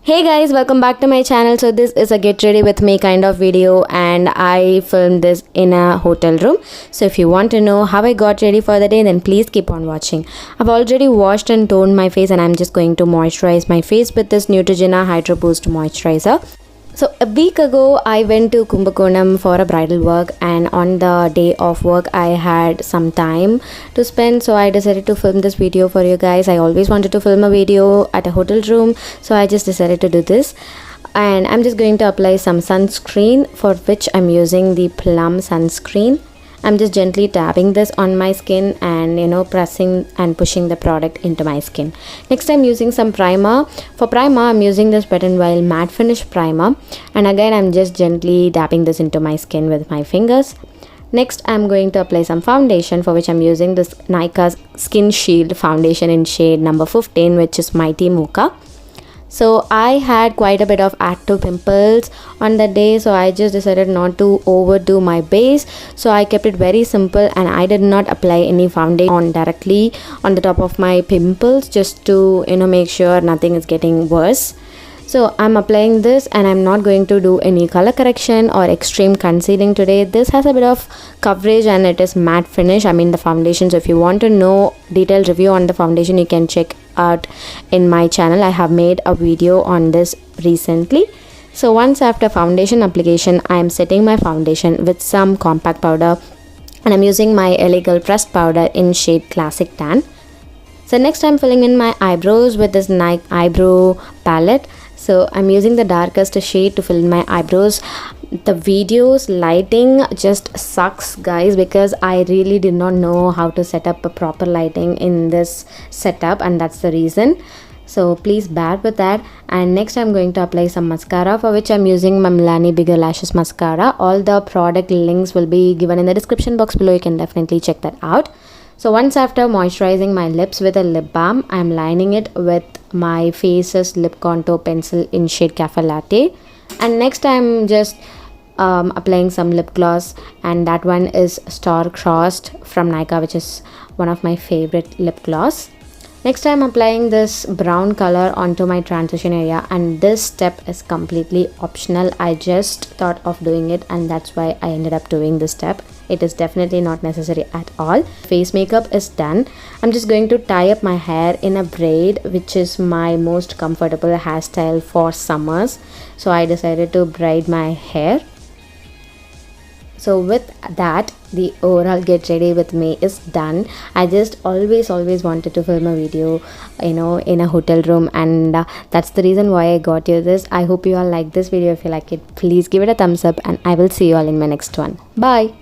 Hey guys, welcome back to my channel. So this is a get ready with me kind of video and I filmed this in a hotel room. So if you want to know how I got ready for the day, then please keep on watching. I've already washed and toned my face and I'm just going to moisturize my face with this Neutrogena Hydro Boost Moisturizer. So a week ago I went to Kumbakonam for a bridal work, and on the day of work I had some time to spend, so I decided to film this video for you guys. I always wanted to film a video at a hotel room, so I just decided to do this. And I'm just going to apply some sunscreen, for which I'm using the Plum Sunscreen. I'm just gently tapping this on my skin and pressing and pushing the product into my skin. Next I'm using some primer. For primer I'm using this Wet n Wild matte finish primer, and again I'm just gently dabbing this into my skin with my fingers. Next I'm going to apply some foundation, for which I'm using this Nykaa Skin Shield foundation in shade number 15, which is Mighty Mocha. So I had quite a bit of active pimples on that day, so I just decided not to overdo my base. So I kept it very simple and I did not apply any foundation directly on the top of my pimples, just to make sure nothing is getting worse. So I'm applying this and I'm not going to do any color correction or extreme concealing today. This has a bit of coverage and it is matte finish, the foundation. So if you want to know detailed review on the foundation, you can check out in my channel. I have made a video on this recently. So once after foundation application, I am setting my foundation with some compact powder, and I'm using my LA Girl pressed powder in shade Classic Tan. So next I'm filling in my eyebrows with this Nykaa eyebrow palette. So I'm using the darkest shade to fill in my eyebrows. The video's lighting just sucks, guys, because I really did not know how to set up a proper lighting in this setup, and that's the reason. So please bear with that. And next I'm going to apply some mascara, for which I'm using my Milani Bigger Lashes mascara. All the product links will be given in the description box below. You can definitely check that out. So once after moisturizing my lips with a lip balm, I'm lining it with my face's lip contour pencil in shade Cafe Latte. And next I'm just applying some lip gloss, and that one is Star Crossed from Nykaa, which is one of my favorite lip gloss. Next I'm applying this brown color onto my transition area, and this step is completely optional. I just thought of doing it and that's why I ended up doing this step. It is definitely not necessary at all. Face makeup is done. I'm just going to tie up my hair in a braid, which is my most comfortable hairstyle for summers. So I decided to braid my hair. So with that, the overall get ready with me is done. I just always wanted to film a video in a hotel room, and that's the reason why I got you this. I hope you all like this video. If you like it, please give it a thumbs up, and I will see you all in my next one. Bye.